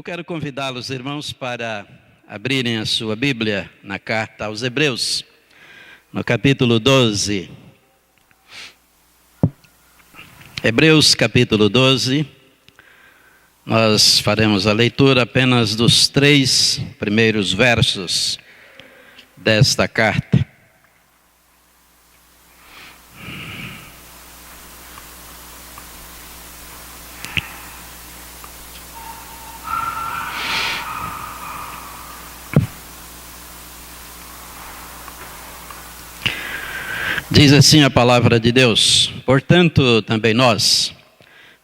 Eu quero convidá-los, irmãos, para abrirem a sua Bíblia na carta aos Hebreus, no capítulo 12. Hebreus, capítulo 12. Nós faremos a leitura apenas dos 3 primeiros versos desta carta. Diz assim a palavra de Deus: portanto, também nós,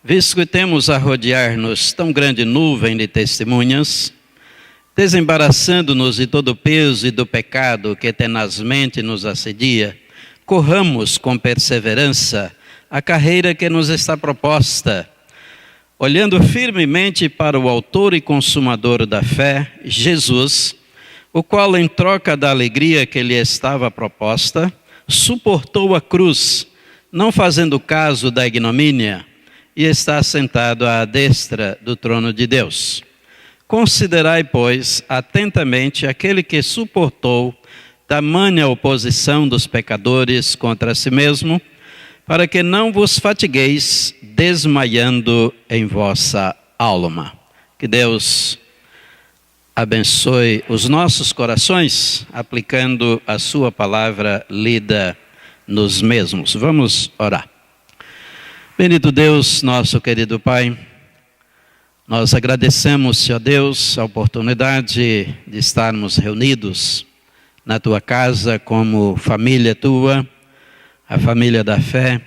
visto que temos a rodear-nos tão grande nuvem de testemunhas, desembaraçando-nos de todo o peso e do pecado que tenazmente nos assedia, corramos com perseverança a carreira que nos está proposta, olhando firmemente para o autor e consumador da fé, Jesus, o qual, em troca da alegria que lhe estava proposta, suportou a cruz, não fazendo caso da ignomínia, e está sentado à destra do trono de Deus. Considerai, pois, atentamente aquele que suportou tamanha oposição dos pecadores contra si mesmo, para que não vos fatigueis desmaiando em vossa alma. Que Deus abençoe os nossos corações, aplicando a sua palavra lida nos mesmos. Vamos orar. Bendito Deus, nosso querido Pai, nós agradecemos, Senhor Deus, a oportunidade de estarmos reunidos na Tua casa como família Tua, a família da fé,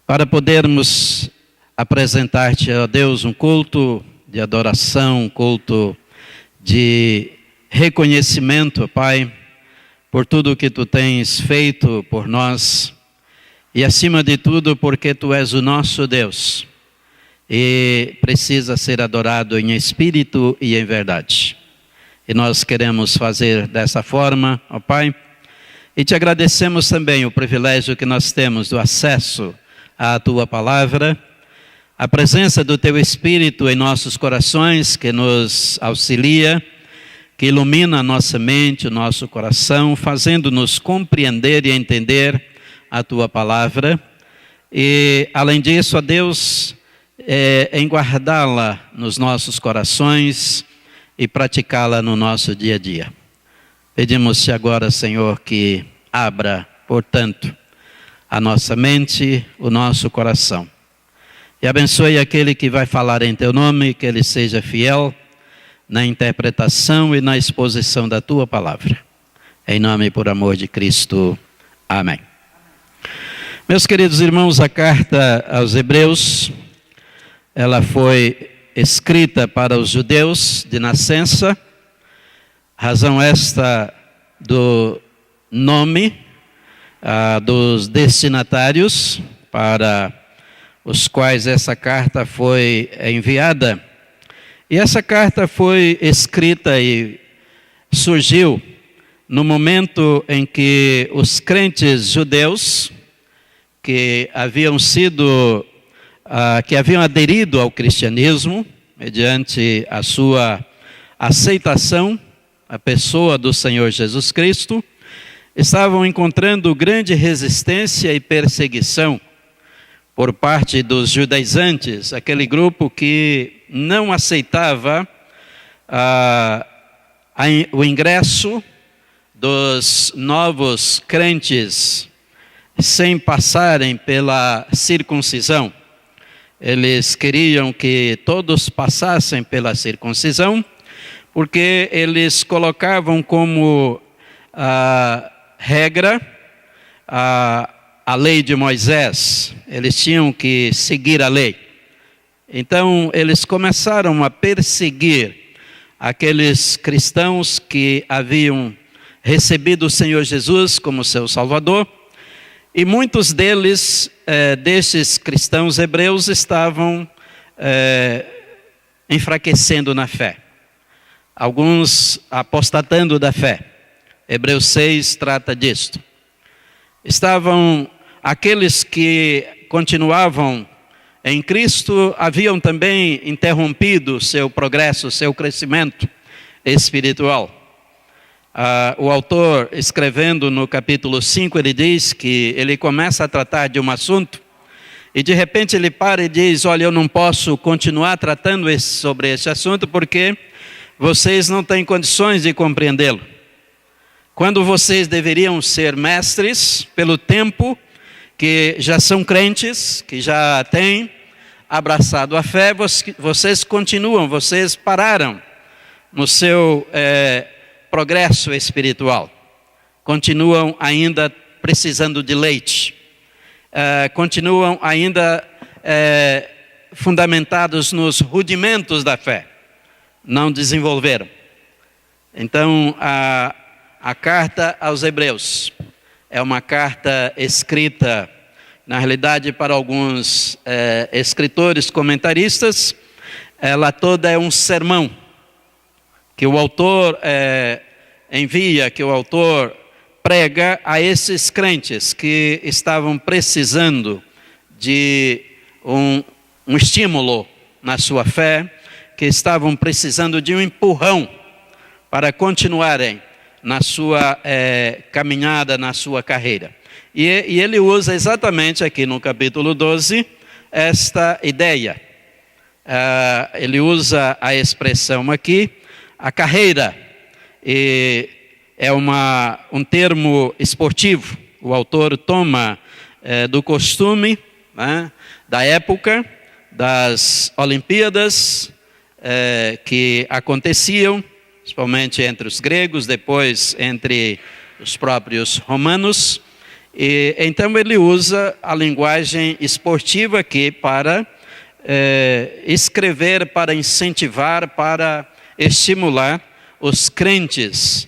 para podermos apresentar-te, ó Deus, um culto de adoração, um culto de reconhecimento, Pai, por tudo que Tu tens feito por nós e, acima de tudo, porque Tu és o nosso Deus e precisa ser adorado em espírito e em verdade. E nós queremos fazer dessa forma, ó Pai, e Te agradecemos também o privilégio que nós temos do acesso à Tua palavra, a presença do Teu Espírito em nossos corações, que nos auxilia, que ilumina a nossa mente, o nosso coração, fazendo-nos compreender e entender a Tua palavra. E, além disso, ó Deus, em guardá-la nos nossos corações e praticá-la no nosso dia a dia. Pedimos-te agora, Senhor, que abra, portanto, a nossa mente, o nosso coração. E abençoe aquele que vai falar em Teu nome, que ele seja fiel na interpretação e na exposição da Tua palavra. Em nome e por amor de Cristo. Amém. Meus queridos irmãos, a carta aos Hebreus, ela foi escrita para os judeus de nascença, razão esta do nome dos destinatários para os quais essa carta foi enviada. E essa carta foi escrita e surgiu no momento em que os crentes judeus que haviam aderido ao cristianismo, mediante a sua aceitação, a pessoa do Senhor Jesus Cristo, estavam encontrando grande resistência e perseguição por parte dos judaizantes, aquele grupo que não aceitava o ingresso dos novos crentes sem passarem pela circuncisão. Eles queriam que todos passassem pela circuncisão, porque eles colocavam como regra a lei de Moisés. Eles tinham que seguir a lei. Então, eles começaram a perseguir aqueles cristãos que haviam recebido o Senhor Jesus como seu Salvador, e muitos desses cristãos hebreus estavam enfraquecendo na fé. Alguns apostatando da fé. Hebreus 6 trata disto. Estavam aqueles que continuavam em Cristo haviam também interrompido seu progresso, seu crescimento espiritual. O autor, escrevendo no capítulo 5, ele diz que ele começa a tratar de um assunto e de repente ele para e diz: olha, eu não posso continuar tratando sobre esse assunto porque vocês não têm condições de compreendê-lo. Quando vocês deveriam ser mestres pelo tempo, que já são crentes, que já têm abraçado a fé, vocês continuam, vocês pararam no seu progresso espiritual. Continuam ainda precisando de leite. Continuam ainda fundamentados nos rudimentos da fé. Não desenvolveram. Então, a carta aos Hebreus é uma carta escrita, na realidade, para alguns escritores, comentaristas. Ela toda é um sermão que o autor envia, que o autor prega a esses crentes que estavam precisando de um estímulo na sua fé, que estavam precisando de um empurrão para continuarem na sua caminhada, na sua carreira. E ele usa exatamente aqui no capítulo 12 esta ideia. Ele usa a expressão aqui, a carreira, e é um termo esportivo. O autor toma do costume, né, da época, das Olimpíadas que aconteciam, principalmente entre os gregos, depois entre os próprios romanos. E então ele usa a linguagem esportiva aqui para escrever, para incentivar, para estimular os crentes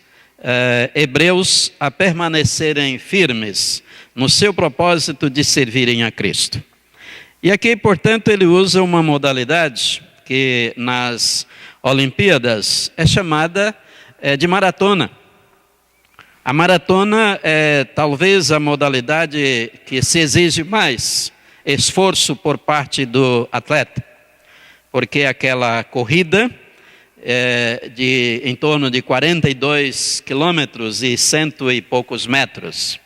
hebreus a permanecerem firmes no seu propósito de servirem a Cristo. E aqui, portanto, ele usa uma modalidade que nas Olimpíadas é chamada de maratona. A maratona é talvez a modalidade que se exige mais esforço por parte do atleta, porque aquela corrida em torno de 42 quilômetros e 100 e poucos metros,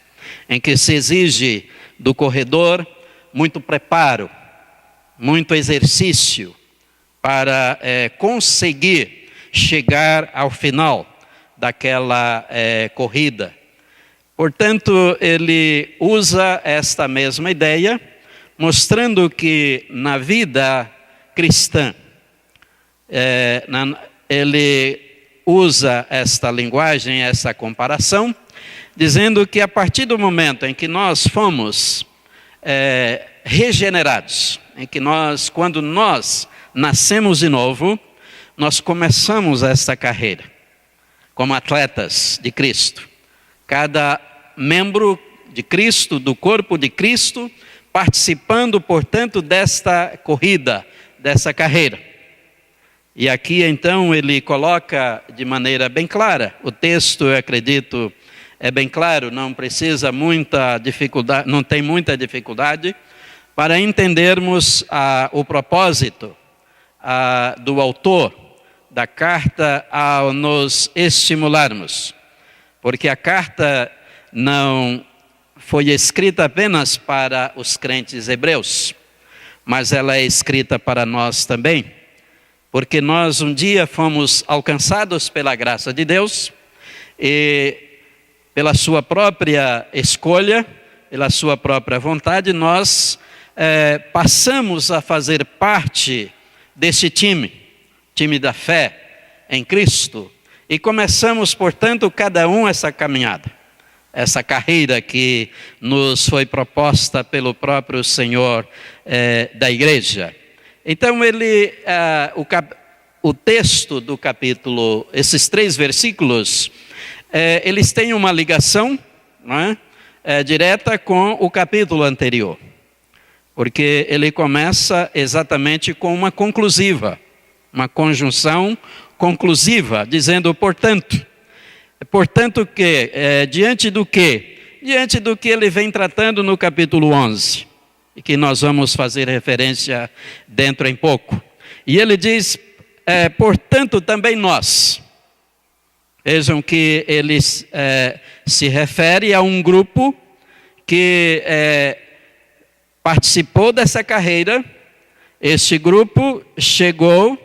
em que se exige do corredor muito preparo, muito exercício para conseguir chegar ao final daquela corrida. Portanto, ele usa esta mesma ideia, mostrando que na vida cristã, ele usa esta linguagem, essa comparação, dizendo que a partir do momento em que nós fomos regenerados, em que quando nós nascemos de novo, nós começamos esta carreira como atletas de Cristo. Cada membro de Cristo, do corpo de Cristo, participando, portanto, desta corrida, dessa carreira. E aqui, então, ele coloca de maneira bem clara, o texto, eu acredito, é bem claro, não precisa muita dificuldade, não tem muita dificuldade, para entendermos o propósito do autor da carta ao nos estimularmos. Porque a carta não foi escrita apenas para os crentes hebreus, mas ela é escrita para nós também. Porque nós um dia fomos alcançados pela graça de Deus e pela sua própria escolha, pela sua própria vontade, nós passamos a fazer parte desse time da fé em Cristo, e começamos, portanto, cada um essa caminhada, essa carreira que nos foi proposta pelo próprio Senhor da igreja. Então o texto do capítulo, esses 3 versículos, eles têm uma ligação, não é? Direta com o capítulo anterior, porque ele começa exatamente com uma conclusiva, uma conjunção conclusiva, dizendo portanto que, diante do que ele vem tratando no capítulo 11, e que nós vamos fazer referência dentro em pouco. E ele diz, portanto, também nós. Vejam que ele se refere a um grupo que participou dessa carreira. Este grupo chegou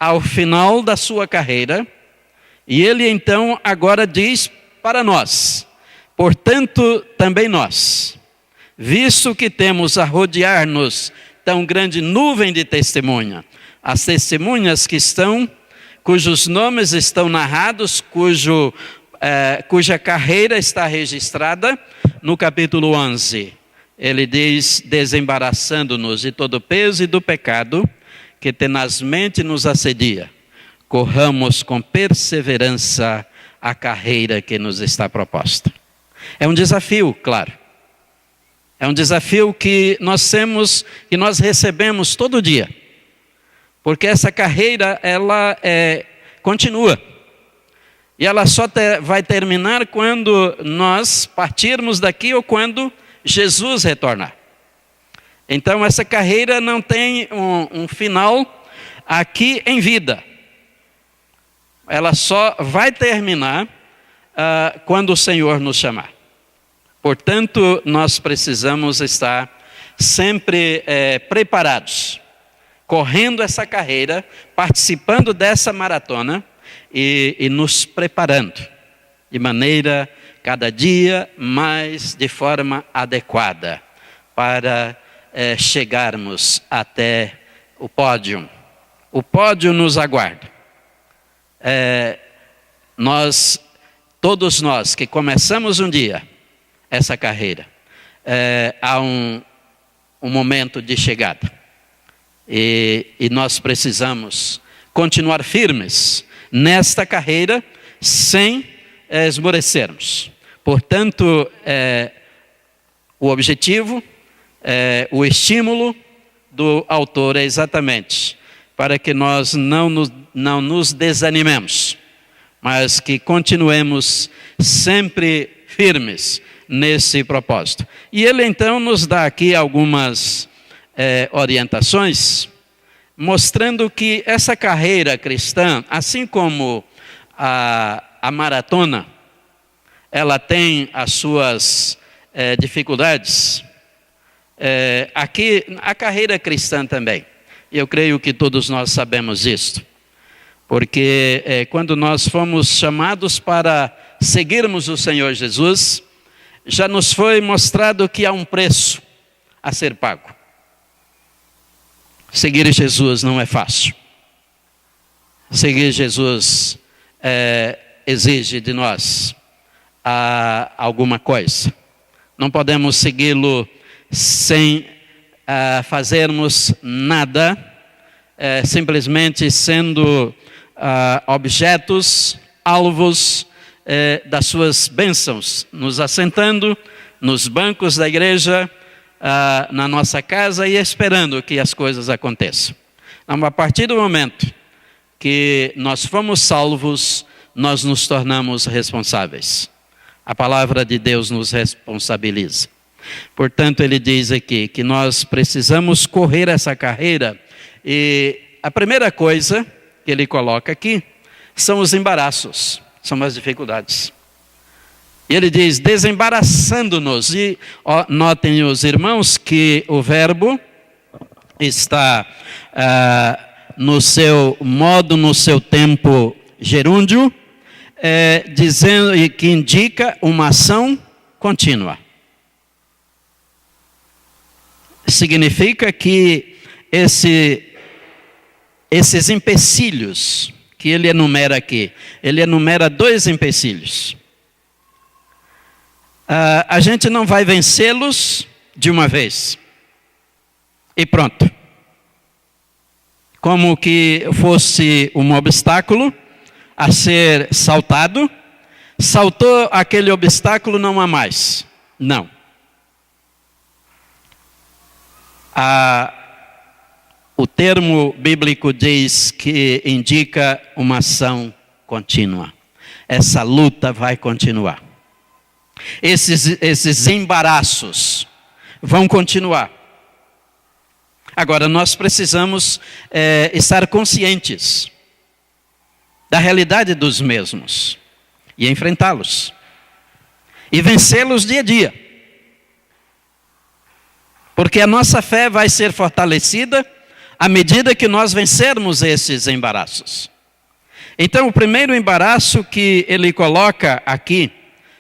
ao final da sua carreira, e ele então agora diz para nós, portanto, também nós, visto que temos a rodear-nos tão grande nuvem de testemunha, as testemunhas cujos nomes estão narrados, cuja carreira está registrada no capítulo 11. Ele diz, desembaraçando-nos de todo o peso e do pecado que tenazmente nos assedia, corramos com perseverança a carreira que nos está proposta. É um desafio, claro. É um desafio que nós recebemos todo dia. Porque essa carreira, ela continua. E ela só vai terminar quando nós partirmos daqui ou quando Jesus retornar. Então essa carreira não tem um final aqui em vida. Ela só vai terminar quando o Senhor nos chamar. Portanto, nós precisamos estar sempre preparados, correndo essa carreira, participando dessa maratona e nos preparando de maneira cada dia mais de forma adequada para chegarmos até o pódio. O pódio nos aguarda. Todos nós que começamos um dia essa carreira, há um momento de chegada. E nós precisamos continuar firmes nesta carreira sem esmorecermos. Portanto, o objetivo, o estímulo do autor é exatamente para que nós não nos desanimemos, mas que continuemos sempre firmes nesse propósito. E ele então nos dá aqui algumas orientações, mostrando que essa carreira cristã, assim como a maratona, ela tem as suas dificuldades. Aqui, a carreira cristã também. Eu creio que todos nós sabemos isto. Porque quando nós fomos chamados para seguirmos o Senhor Jesus, já nos foi mostrado que há um preço a ser pago. Seguir Jesus não é fácil. Seguir Jesus exige de nós alguma coisa. Não podemos segui-lo sem fazermos nada, simplesmente sendo objetos, alvos das suas bênçãos, nos assentando nos bancos da igreja, na nossa casa e esperando que as coisas aconteçam. Então, a partir do momento que nós fomos salvos, nós nos tornamos responsáveis. A palavra de Deus nos responsabiliza. Portanto, ele diz aqui que nós precisamos correr essa carreira, e a primeira coisa que ele coloca aqui são os embaraços, são as dificuldades. E ele diz, desembaraçando-nos, e notem os irmãos que o verbo está no seu modo, no seu tempo gerúndio, dizendo, e que indica uma ação contínua. Significa que esses empecilhos que ele enumera aqui, ele enumera 2 empecilhos. A gente não vai vencê-los de uma vez. E pronto. Como que fosse um obstáculo a ser saltado, saltou aquele obstáculo, não há mais. Não. O termo bíblico diz que indica uma ação contínua. Essa luta vai continuar. Esses embaraços vão continuar. Agora, nós precisamos estar conscientes da realidade dos mesmos e enfrentá-los e vencê-los dia a dia. Porque a nossa fé vai ser fortalecida à medida que nós vencermos esses embaraços. Então, o primeiro embaraço que ele coloca aqui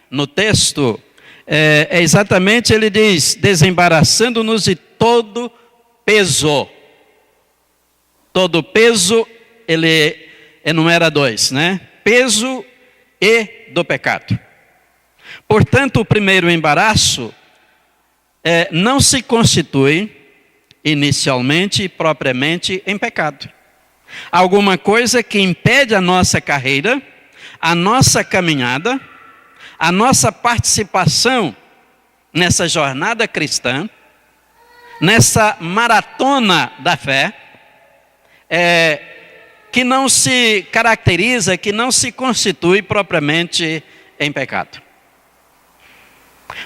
no texto é exatamente, ele diz, desembaraçando-nos de todo peso. Todo peso, ele enumera 2, né? Peso e do pecado. Portanto, o primeiro embaraço não se constitui inicialmente e propriamente em pecado. Alguma coisa que impede a nossa carreira, a nossa caminhada, a nossa participação nessa jornada cristã, nessa maratona da fé, que não se caracteriza, que não se constitui propriamente em pecado.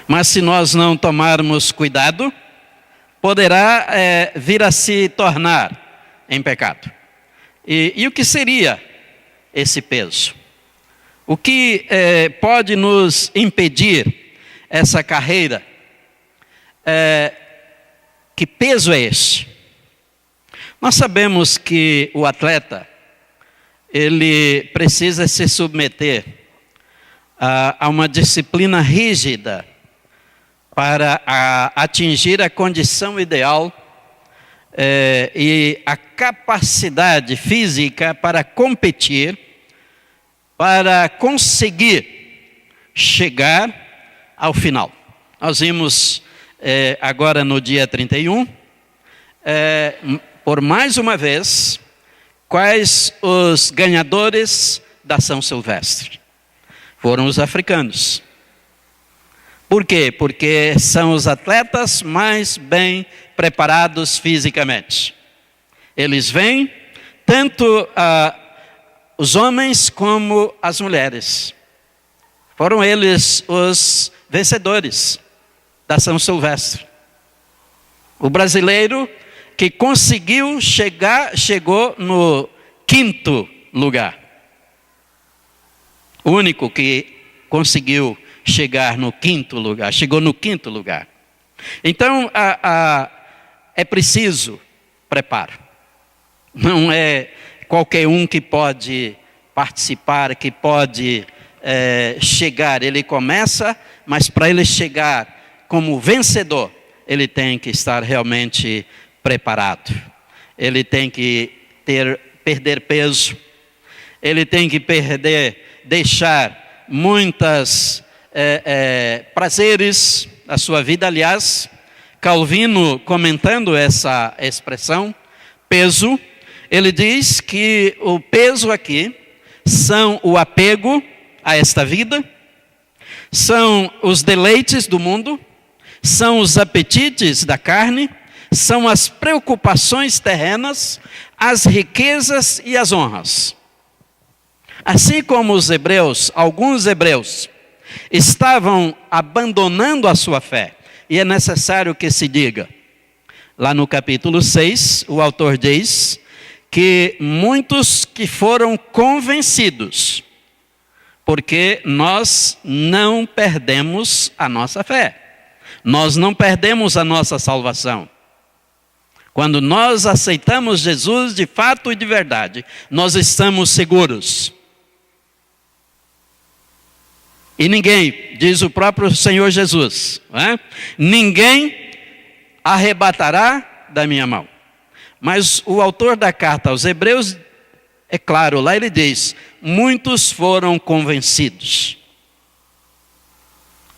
Mas se nós não tomarmos cuidado, poderá vir a se tornar em pecado. E o que seria esse peso? O que pode nos impedir essa carreira? Que peso é esse? Nós sabemos que o atleta, ele precisa se submeter a uma disciplina rígida para atingir a condição ideal e a capacidade física para competir, para conseguir chegar ao final. Nós vimos agora no dia 31, por mais uma vez, quais os ganhadores da São Silvestre. Foram os africanos. Por quê? Porque são os atletas mais bem preparados fisicamente. Eles vêm, tanto os homens como as mulheres. Foram eles os vencedores da São Silvestre. O brasileiro que conseguiu chegou no 5º lugar. O único que conseguiu chegar no 5º lugar, chegou no 5º lugar. Então, é preciso preparo. Não é qualquer um que pode participar, que pode chegar. Ele começa, mas para ele chegar como vencedor, ele tem que estar realmente preparado. Ele tem que perder peso. Ele tem que deixar muitas prazeres da sua vida. Aliás, Calvino, comentando essa expressão, peso, ele diz que o peso aqui são o apego a esta vida, são os deleites do mundo, são os apetites da carne, são as preocupações terrenas, as riquezas e as honras. Assim como os hebreus, alguns hebreus, estavam abandonando a sua fé, e é necessário que se diga, lá no capítulo 6, o autor diz que muitos que foram convencidos, porque nós não perdemos a nossa fé, nós não perdemos a nossa salvação. Quando nós aceitamos Jesus de fato e de verdade, nós estamos seguros. E ninguém, diz o próprio Senhor Jesus, ninguém arrebatará da minha mão. Mas o autor da carta aos Hebreus, é claro, lá ele diz, muitos foram convencidos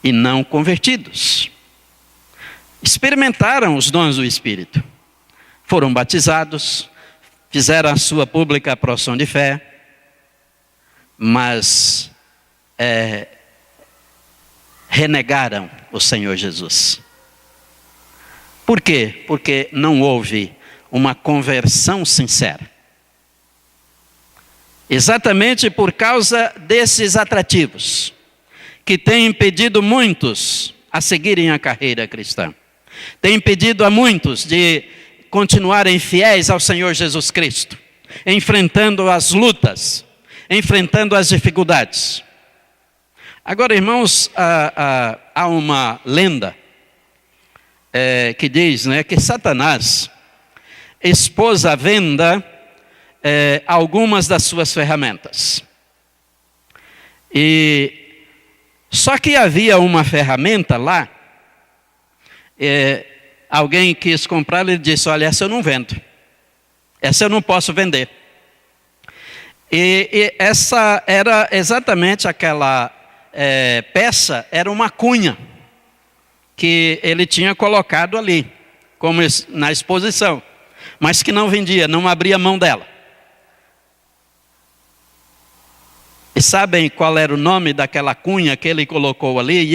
e não convertidos. Experimentaram os dons do Espírito, foram batizados, fizeram a sua pública profissão de fé, mas renegaram o Senhor Jesus. Por quê? Porque não houve uma conversão sincera. Exatamente por causa desses atrativos, que têm impedido muitos a seguirem a carreira cristã. Tem impedido a muitos de continuarem fiéis ao Senhor Jesus Cristo, enfrentando as lutas, enfrentando as dificuldades. Agora, irmãos, há uma lenda que diz, né, que Satanás expôs à venda algumas das suas ferramentas. Só que havia uma ferramenta lá, alguém quis comprar e disse: olha, essa eu não vendo, essa eu não posso vender. E essa era exatamente aquela peça, era uma cunha que ele tinha colocado ali, como na exposição, mas que não vendia, não abria mão dela. E sabem qual era o nome daquela cunha que ele colocou ali?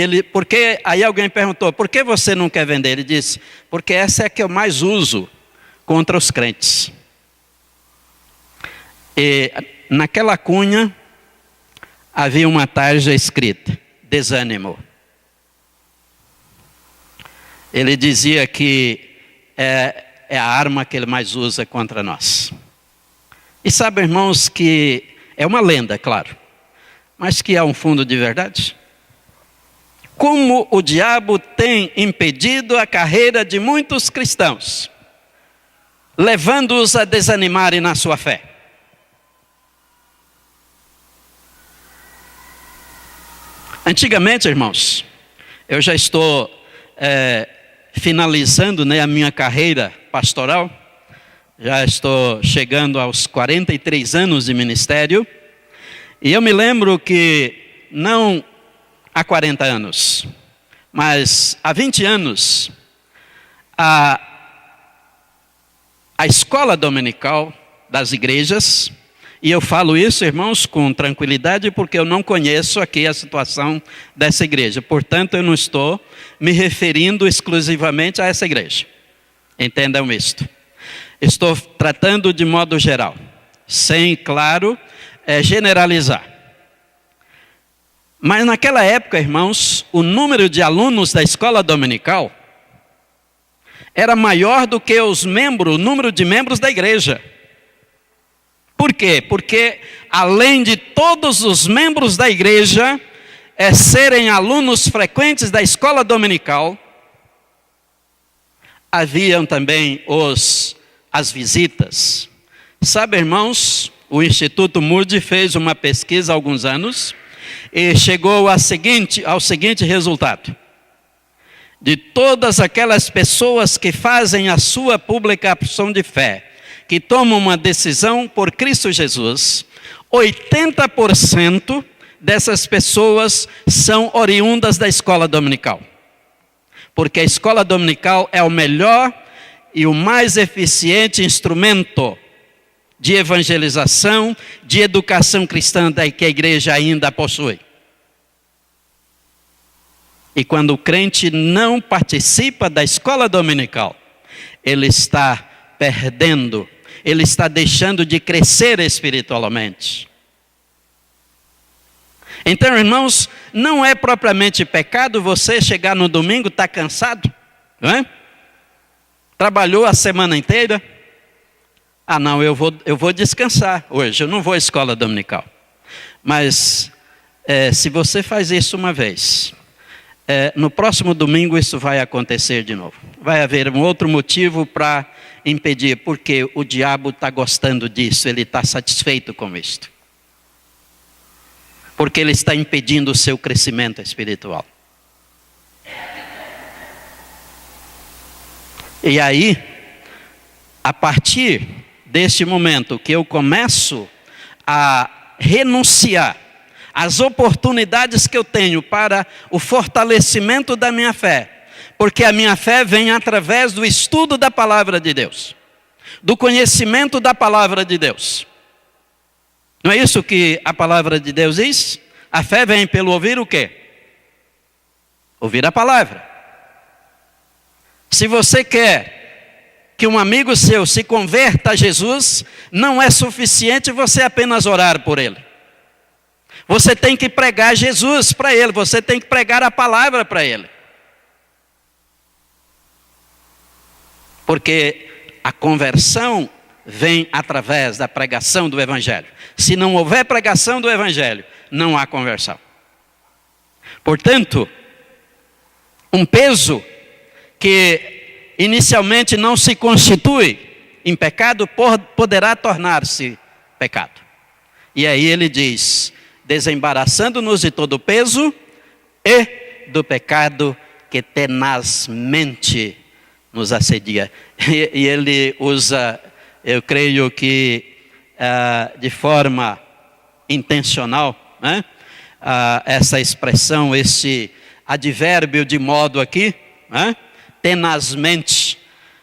Aí alguém perguntou: por que você não quer vender? Ele disse: porque essa é a que eu mais uso contra os crentes. E naquela cunha havia uma tarja escrita: desânimo. Ele dizia que é a arma que ele mais usa contra nós. E sabe, irmãos, que é uma lenda, claro, mas que há um fundo de verdade. Como o diabo tem impedido a carreira de muitos cristãos, levando-os a desanimarem na sua fé. Antigamente, irmãos, eu já estou finalizando, né, a minha carreira pastoral, já estou chegando aos 43 anos de ministério, e eu me lembro que não há 40 anos, mas há 20 anos, a escola dominical das igrejas, e eu falo isso, irmãos, com tranquilidade, porque eu não conheço aqui a situação dessa igreja. Portanto, eu não estou me referindo exclusivamente a essa igreja. Entendam isto. Estou tratando de modo geral, sem, claro, generalizar. Mas naquela época, irmãos, o número de alunos da escola dominical era maior do que o número de membros da igreja. Por quê? Porque além de todos os membros da igreja serem alunos frequentes da escola dominical, haviam também as visitas. Sabe, irmãos, o Instituto Moody fez uma pesquisa há alguns anos e chegou ao seguinte resultado: de todas aquelas pessoas que fazem a sua publicação de fé, que tomam uma decisão por Cristo Jesus, 80% dessas pessoas são oriundas da escola dominical. Porque a escola dominical é o melhor e o mais eficiente instrumento de evangelização, de educação cristã que a igreja ainda possui. E quando o crente não participa da escola dominical, ele está perdendo, ele está deixando de crescer espiritualmente. Então, irmãos, não é propriamente pecado você chegar no domingo, estar cansado, não é? Trabalhou a semana inteira. Ah, não, eu vou descansar hoje, eu não vou à escola dominical. Mas, se você faz isso uma vez, no próximo domingo isso vai acontecer de novo. Vai haver um outro motivo para impedir, porque o diabo está gostando disso, ele está satisfeito com isto. Porque ele está impedindo o seu crescimento espiritual. E aí, a partir deste momento que eu começo a renunciar às oportunidades que eu tenho para o fortalecimento da minha fé, porque a minha fé vem através do estudo da palavra de Deus, do conhecimento da palavra de Deus. Não é isso que a palavra de Deus diz? A fé vem pelo ouvir o quê? Ouvir a palavra. Se você quer que um amigo seu se converta a Jesus, não é suficiente você apenas orar por ele. Você tem que pregar Jesus para ele, você tem que pregar a palavra para ele. Porque a conversão vem através da pregação do Evangelho. Se não houver pregação do Evangelho, não há conversão. Portanto, um peso que inicialmente não se constitui em pecado poderá tornar-se pecado. E aí ele diz: desembaraçando-nos de todo o peso e do pecado que tenazmente nos assedia. E ele usa, eu creio que de forma intencional, né? Essa expressão, esse advérbio de modo aqui, né? Tenazmente,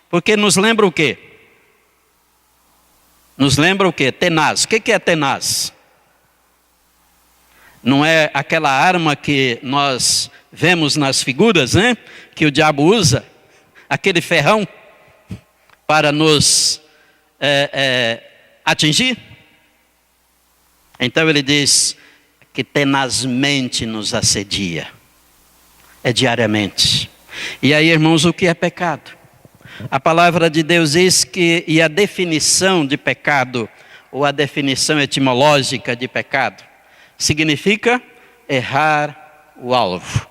porque nos lembra o quê? Nos lembra o quê? Tenaz. O que é tenaz? Não é aquela arma que nós vemos nas figuras, né? Que o diabo usa, aquele ferrão para nos atingir. Então ele diz que tenazmente nos assedia, é diariamente. E aí, irmãos, o que é pecado? A palavra de Deus diz que, e a definição de pecado, ou a definição etimológica de pecado, significa errar o alvo.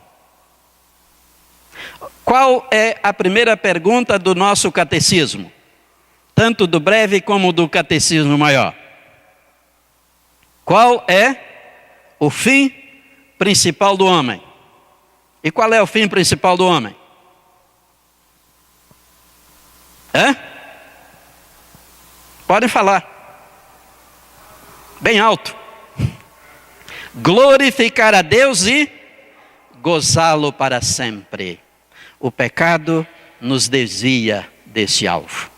Qual é a primeira pergunta do nosso catecismo? Tanto do breve como do catecismo maior. Qual é o fim principal do homem? E qual é o fim principal do homem? Podem falar. Bem alto. Glorificar a Deus e gozá-lo para sempre. O pecado nos desvia desse alvo.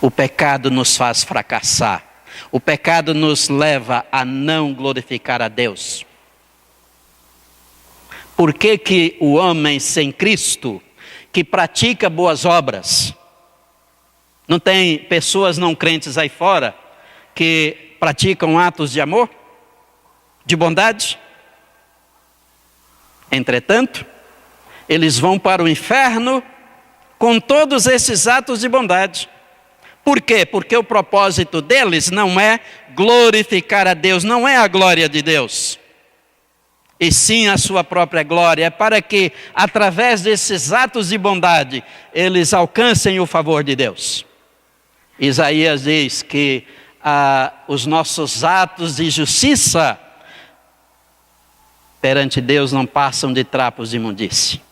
O pecado nos faz fracassar. O pecado nos leva a não glorificar a Deus. Por que o homem sem Cristo, que pratica boas obras, não tem pessoas não crentes aí fora que praticam atos de amor, de bondade? Entretanto, eles vão para o inferno com todos esses atos de bondade. Por quê? Porque o propósito deles não é glorificar a Deus, não é a glória de Deus, e sim a sua própria glória. É para que, através desses atos de bondade, eles alcancem o favor de Deus. Isaías diz que os nossos atos de justiça perante Deus não passam de trapos de imundície.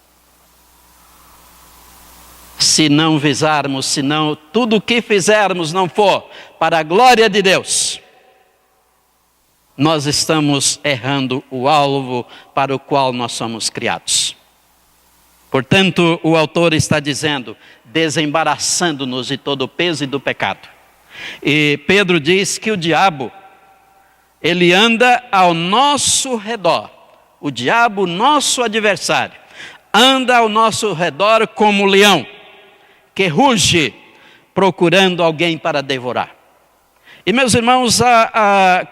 Se não visarmos, se não, tudo o que fizermos não for para a glória de Deus, nós estamos errando o alvo para o qual nós somos criados. Portanto, o autor está dizendo, desembaraçando-nos de todo o peso e do pecado. E Pedro diz que o diabo, ele anda ao nosso redor. O diabo, nosso adversário, anda ao nosso redor como um leão, que ruge procurando alguém para devorar. E meus irmãos,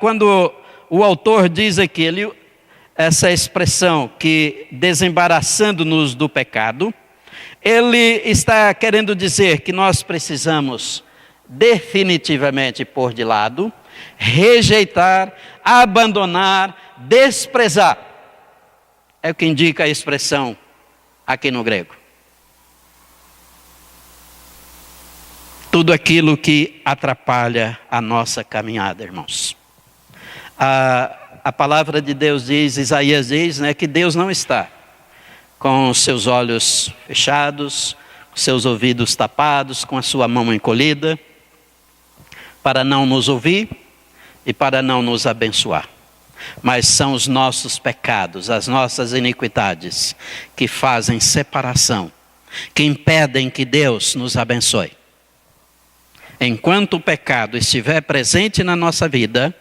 quando o autor diz aqui, essa expressão que desembaraçando-nos do pecado, ele está querendo dizer que nós precisamos definitivamente pôr de lado, rejeitar, abandonar, desprezar. É o que indica a expressão aqui no grego. Tudo aquilo que atrapalha a nossa caminhada, irmãos. A palavra de Deus diz, Isaías diz, né, que Deus não está com os seus olhos fechados, com seus ouvidos tapados, com a sua mão encolhida, para não nos ouvir e para não nos abençoar. Mas são os nossos pecados, as nossas iniquidades, que fazem separação, que impedem que Deus nos abençoe. Enquanto o pecado estiver presente na nossa vida,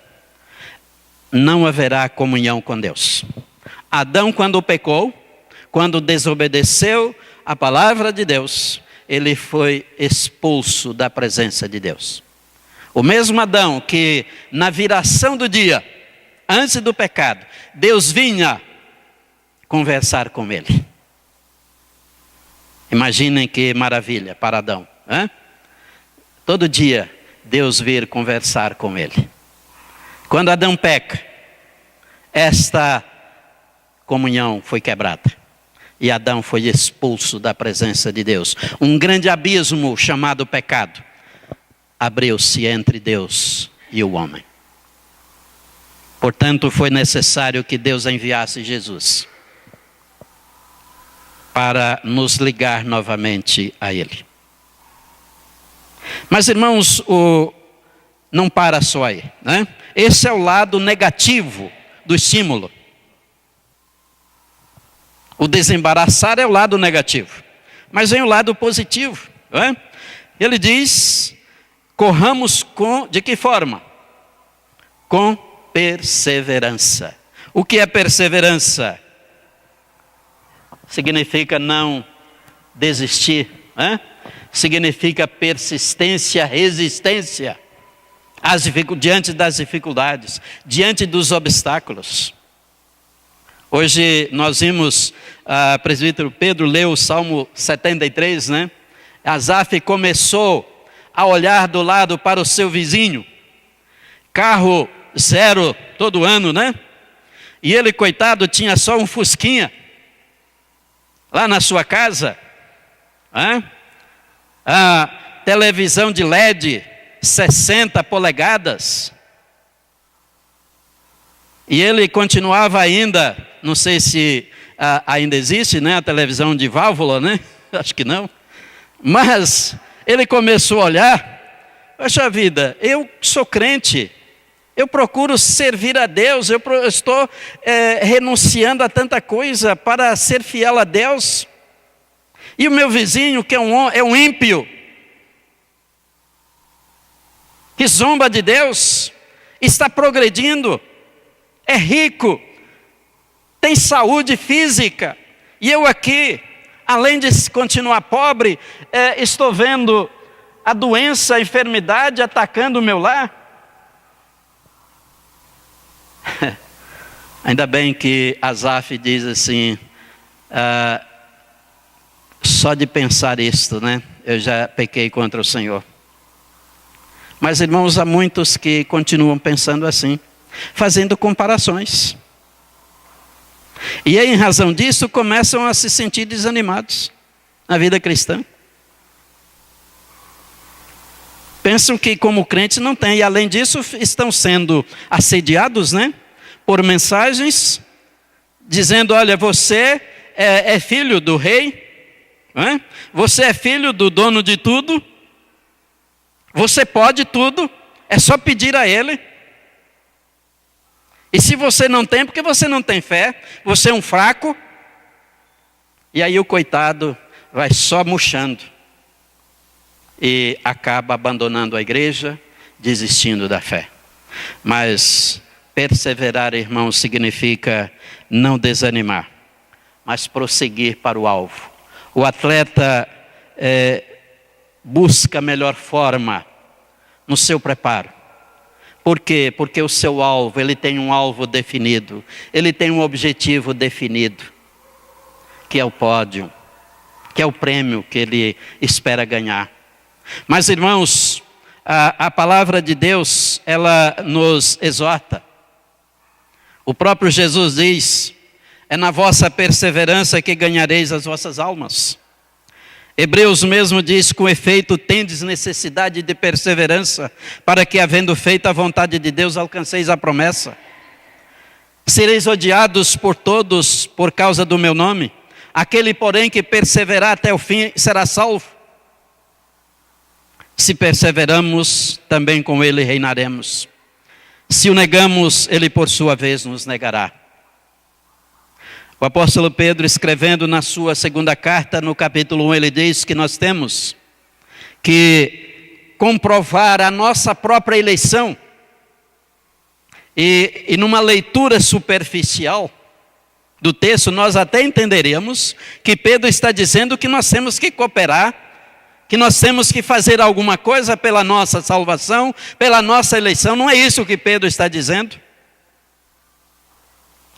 não haverá comunhão com Deus. Adão, quando pecou, quando desobedeceu a palavra de Deus, ele foi expulso da presença de Deus. O mesmo Adão que na viração do dia, antes do pecado, Deus vinha conversar com ele. Imaginem que maravilha para Adão, né? todo dia Deus vir conversar com ele. Quando Adão peca, esta comunhão foi quebrada. E Adão foi expulso da presença de Deus. Um grande abismo chamado pecado abriu-se entre Deus e o homem. Portanto, foi necessário que Deus enviasse Jesus para nos ligar novamente a Ele. Mas, irmãos, não para só aí, né? Esse é o lado negativo do estímulo. O desembaraçar é o lado negativo. Mas vem o lado positivo, né? Ele diz, corramos de que forma? Com perseverança. O que é perseverança? Significa não desistir, né? Significa persistência, resistência diante das dificuldades, diante dos obstáculos. Hoje nós vimos, presbítero Pedro leu o Salmo 73, né? Asaf começou a olhar do lado para o seu vizinho, carro zero todo ano, né? E ele, coitado, tinha só um fusquinha lá na sua casa, né? A televisão de LED 60 polegadas. E ele continuava ainda, não sei se ainda existe, né, a televisão de válvula, né? Acho que não. Mas ele começou a olhar, poxa vida, eu sou crente, eu procuro servir a Deus, eu estou renunciando a tanta coisa para ser fiel a Deus. E o meu vizinho, que é um ímpio, que zomba de Deus, está progredindo, é rico, tem saúde física, e eu aqui, além de continuar pobre, estou vendo a doença, a enfermidade atacando o meu lar. Ainda bem que Asaf diz assim, só de pensar isto, né, eu já pequei contra o Senhor. Mas, irmãos, há muitos que continuam pensando assim, fazendo comparações. E em razão disso começam a se sentir desanimados na vida cristã. Pensam que como crentes não tem, e além disso estão sendo assediados, né, por mensagens dizendo, olha, você é filho do rei, né? Você é filho do dono de tudo, você pode tudo, é só pedir a Ele. E se você não tem, porque você não tem fé, você é um fraco. E aí o coitado vai só murchando. E acaba abandonando a igreja, desistindo da fé. Mas perseverar, irmãos, significa não desanimar, mas prosseguir para o alvo. O atleta busca a melhor forma no seu preparo. Por quê? Porque o seu alvo, ele tem um alvo definido, ele tem um objetivo definido, que é o pódio, que é o prêmio que ele espera ganhar. Mas, irmãos, a palavra de Deus, ela nos exorta. O próprio Jesus diz, é na vossa perseverança que ganhareis as vossas almas. Hebreus mesmo diz, com efeito tendes necessidade de perseverança, para que, havendo feito a vontade de Deus, alcanceis a promessa. Sereis odiados por todos por causa do meu nome, aquele, porém, que perseverar até o fim será salvo. Se perseveramos, também com ele reinaremos. Se o negamos, ele por sua vez nos negará. O apóstolo Pedro, escrevendo na sua segunda carta, no capítulo 1, ele diz que nós temos que comprovar a nossa própria eleição. E numa leitura superficial do texto, nós até entenderemos que Pedro está dizendo que nós temos que cooperar, que nós temos que fazer alguma coisa pela nossa salvação, pela nossa eleição. Não é isso que Pedro está dizendo.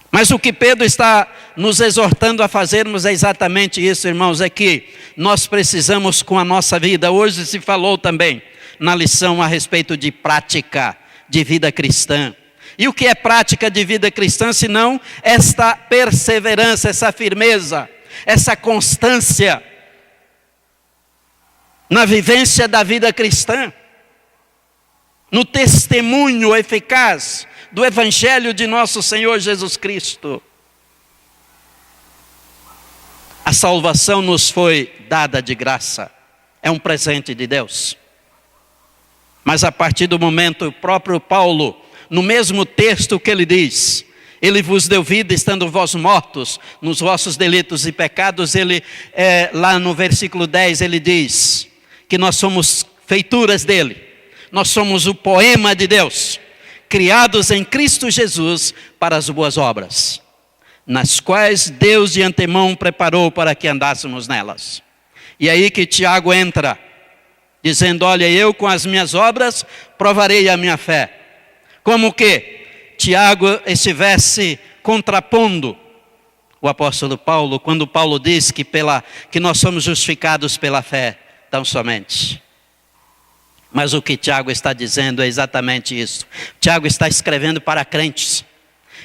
Mas o que Pedro está nos exortando a fazermos é exatamente isso, irmãos, é que nós precisamos com a nossa vida, hoje se falou também, na lição a respeito de prática de vida cristã. E o que é prática de vida cristã, senão esta perseverança, essa firmeza, essa constância na vivência da vida cristã, no testemunho eficaz do Evangelho de nosso Senhor Jesus Cristo. A salvação nos foi dada de graça, é um presente de Deus. Mas a partir do momento, o próprio Paulo, no mesmo texto que ele diz, ele vos deu vida estando vós mortos nos vossos delitos e pecados, lá no versículo 10 ele diz que nós somos feituras dele, nós somos o poema de Deus, criados em Cristo Jesus para as boas obras, nas quais Deus de antemão preparou para que andássemos nelas. E aí que Tiago entra, dizendo, olha, eu com as minhas obras provarei a minha fé. Como que Tiago estivesse contrapondo o apóstolo Paulo, quando Paulo diz que nós somos justificados pela fé, tão somente. Mas o que Tiago está dizendo é exatamente isso. Tiago está escrevendo para crentes,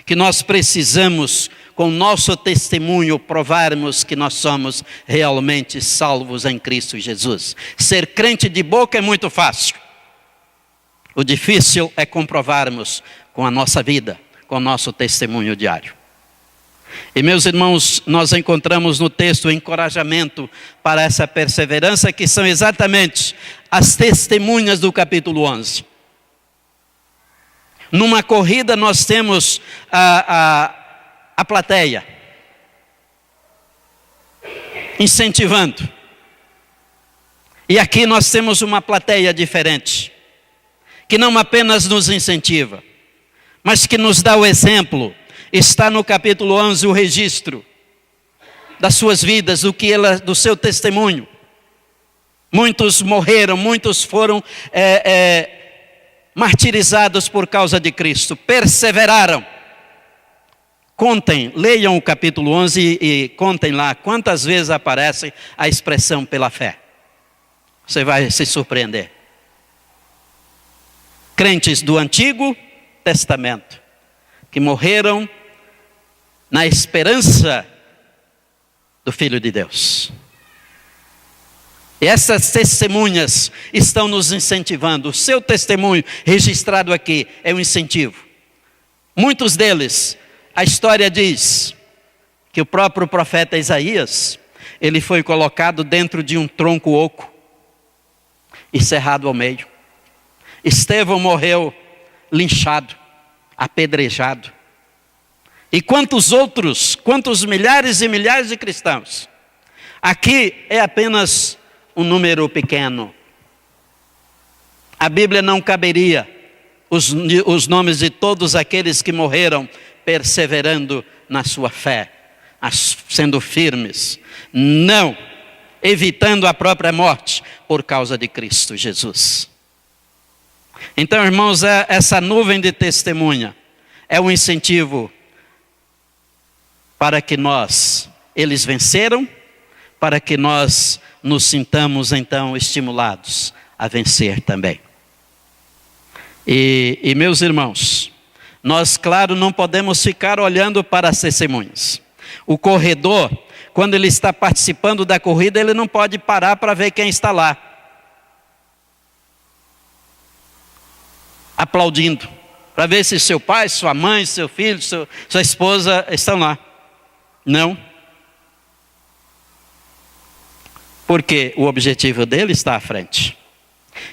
que nós precisamos, com o nosso testemunho, provarmos que nós somos realmente salvos em Cristo Jesus. Ser crente de boca é muito fácil. O difícil é comprovarmos com a nossa vida, com o nosso testemunho diário. E meus irmãos, nós encontramos no texto o encorajamento para essa perseverança, que são exatamente as testemunhas do capítulo 11. Numa corrida nós temos a plateia incentivando. E aqui nós temos uma plateia diferente, que não apenas nos incentiva, mas que nos dá o exemplo. Está no capítulo 11 o registro das suas vidas, do seu testemunho. Muitos morreram, muitos foram martirizados por causa de Cristo, perseveraram. Contem, leiam o capítulo 11 e contem lá quantas vezes aparece a expressão pela fé. Você vai se surpreender. Crentes do Antigo Testamento, que morreram na esperança do Filho de Deus. E essas testemunhas estão nos incentivando. O seu testemunho registrado aqui é um incentivo. Muitos deles, a história diz que o próprio profeta Isaías, ele foi colocado dentro de um tronco oco e cerrado ao meio. Estevão morreu linchado, apedrejado. E quantos milhares e milhares de cristãos. Aqui é apenas um número pequeno. A Bíblia não caberia os nomes de todos aqueles que morreram perseverando na sua fé, sendo firmes, não evitando a própria morte por causa de Cristo Jesus. Então, irmãos, essa nuvem de testemunha é um incentivo para que eles venceram, para que nós nos sintamos então estimulados a vencer também. E meus irmãos, nós, claro, não podemos ficar olhando para as testemunhas. O corredor, quando ele está participando da corrida, ele não pode parar para ver quem está lá, aplaudindo, para ver se seu pai, sua mãe, seu filho, sua esposa estão lá. Não. Porque o objetivo dele está à frente.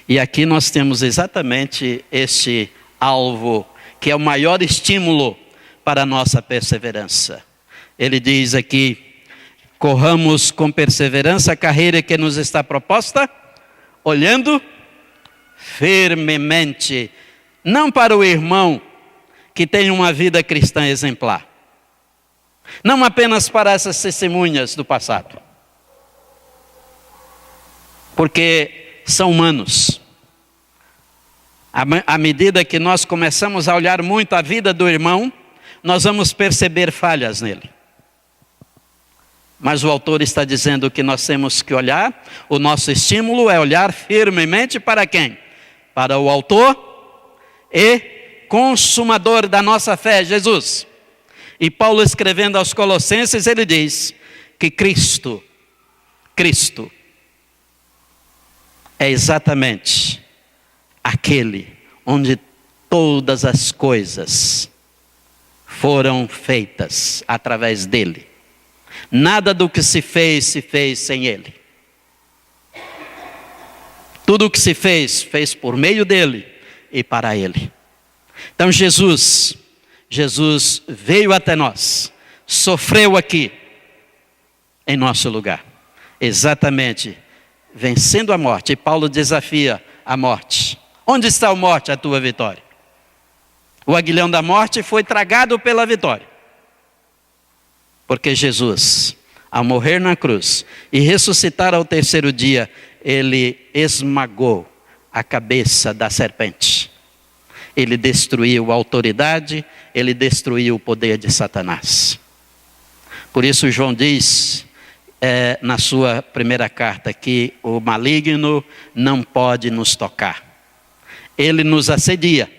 E aqui nós temos exatamente este alvo, que é o maior estímulo para a nossa perseverança. Ele diz aqui, corramos com perseverança a carreira que nos está proposta, olhando firmemente, não para o irmão que tem uma vida cristã exemplar, não apenas para essas testemunhas do passado, porque são humanos. À medida que nós começamos a olhar muito a vida do irmão, nós vamos perceber falhas nele. Mas o autor está dizendo que nós temos que olhar, o nosso estímulo é olhar firmemente para quem? para o autor e consumador da nossa fé, Jesus. E Paulo, escrevendo aos Colossenses, ele diz que Cristo é exatamente aquele onde todas as coisas foram feitas através dele. Nada do que se fez sem ele. Tudo o que se fez por meio dele e para ele. Então Jesus veio até nós, sofreu aqui em nosso lugar, exatamente vencendo a morte. E Paulo desafia a morte. Onde está a morte, a tua vitória? O aguilhão da morte foi tragado pela vitória. Porque Jesus, ao morrer na cruz e ressuscitar ao terceiro dia, ele esmagou a cabeça da serpente. Ele destruiu a autoridade, ele destruiu o poder de Satanás. Por isso João diz na sua primeira carta que o maligno não pode nos tocar. Ele nos assedia.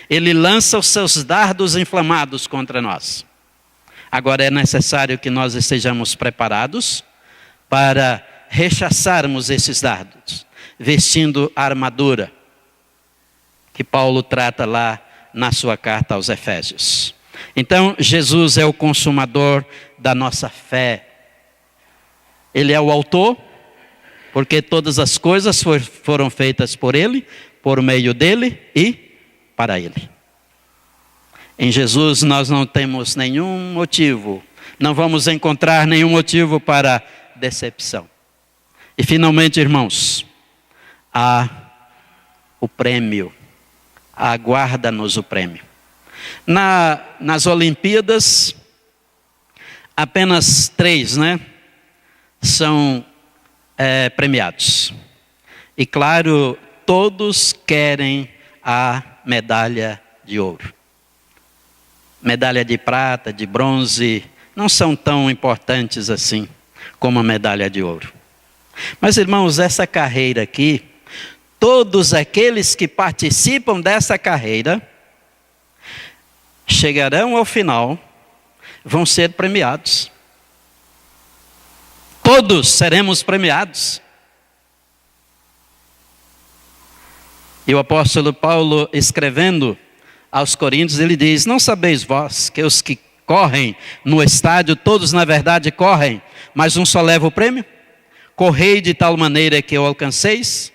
Ele lança os seus dardos inflamados contra nós. Agora é necessário que nós estejamos preparados para rechaçarmos esses dardos, vestindo a armadura que Paulo trata lá na sua carta aos Efésios. Então, Jesus é o consumador da nossa fé. Ele é o autor, porque todas as coisas foram feitas por ele, por meio dele e para ele. Em Jesus nós não temos nenhum motivo, não vamos encontrar nenhum motivo para decepção. E finalmente, irmãos, há o prêmio, aguarda-nos o prêmio. Nas Olimpíadas, apenas 3, são premiados. E claro, todos querem a medalha de ouro. Medalha de prata, de bronze, não são tão importantes assim como a medalha de ouro. Mas, irmãos, essa carreira aqui, todos aqueles que participam dessa carreira chegarão ao final, vão ser premiados. Todos seremos premiados. E o apóstolo Paulo, escrevendo aos Coríntios, ele diz: não sabeis vós que os que correm no estádio, todos na verdade correm, mas um só leva o prêmio? Correi de tal maneira que o alcanceis.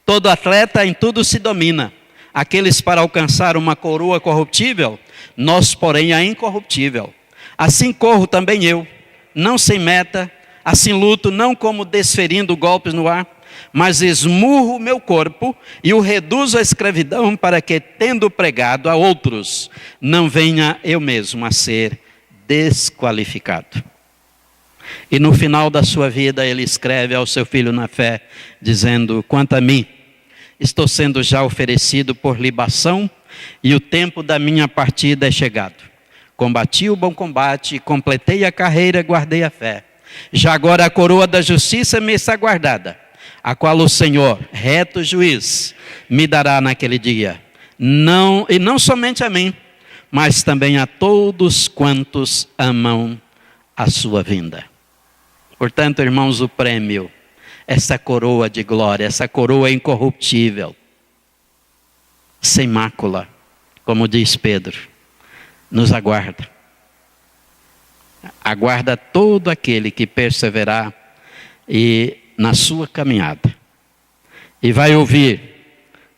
Todo atleta em tudo se domina. Aqueles para alcançar uma coroa corruptível, nós porém a incorruptível. Assim corro também eu, não sem meta, assim luto, não como desferindo golpes no ar, mas esmurro o meu corpo e o reduzo à escravidão, para que, tendo pregado a outros, não venha eu mesmo a ser desqualificado. E no final da sua vida ele escreve ao seu filho na fé, dizendo: quanto a mim, estou sendo já oferecido por libação, e o tempo da minha partida é chegado. Combati o bom combate, completei a carreira, guardei a fé. Já agora a coroa da justiça me está guardada, a qual o Senhor, reto juiz, me dará naquele dia. E não somente a mim, mas também a todos quantos amam a sua vinda. Portanto, irmãos, o prêmio, essa coroa de glória, essa coroa incorruptível, sem mácula, como diz Pedro, nos aguarda. Aguarda todo aquele que perseverar e na sua caminhada. E vai ouvir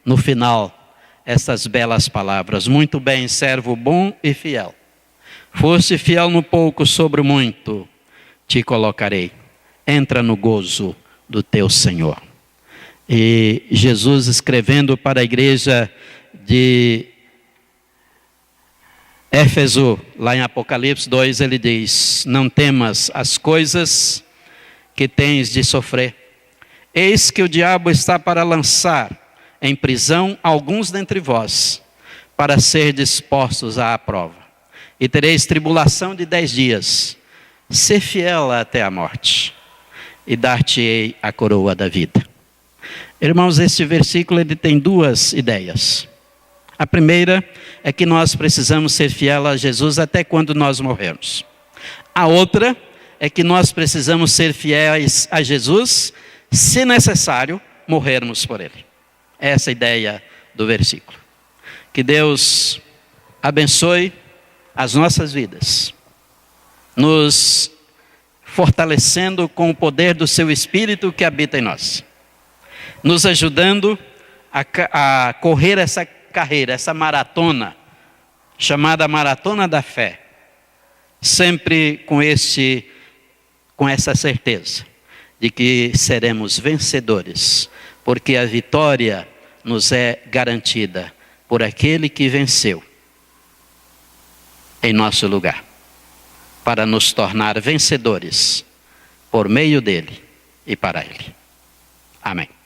no final essas belas palavras: muito bem, servo bom e fiel. Foste fiel no pouco, sobre o muito te colocarei. Entra no gozo do teu Senhor. E Jesus, escrevendo para a igreja de Éfeso, lá em Apocalipse 2, ele diz: não temas as coisas que tens de sofrer. Eis que o diabo está para lançar em prisão alguns dentre vós, para ser dispostos à prova. E tereis tribulação de 10 dias. Ser fiel até a morte, e dar-te-ei a coroa da vida. Irmãos, este versículo ele tem duas ideias. A primeira é que nós precisamos ser fiel a Jesus até quando nós morrermos. A outra é que nós precisamos ser fiéis a Jesus, se necessário, morrermos por Ele. Essa é a ideia do versículo. Que Deus abençoe as nossas vidas, nos fortalecendo com o poder do seu Espírito que habita em nós, nos ajudando a correr essa carreira, essa maratona, chamada Maratona da Fé, sempre com essa certeza de que seremos vencedores, porque a vitória nos é garantida por aquele que venceu em nosso lugar, para nos tornar vencedores por meio dele e para ele. Amém.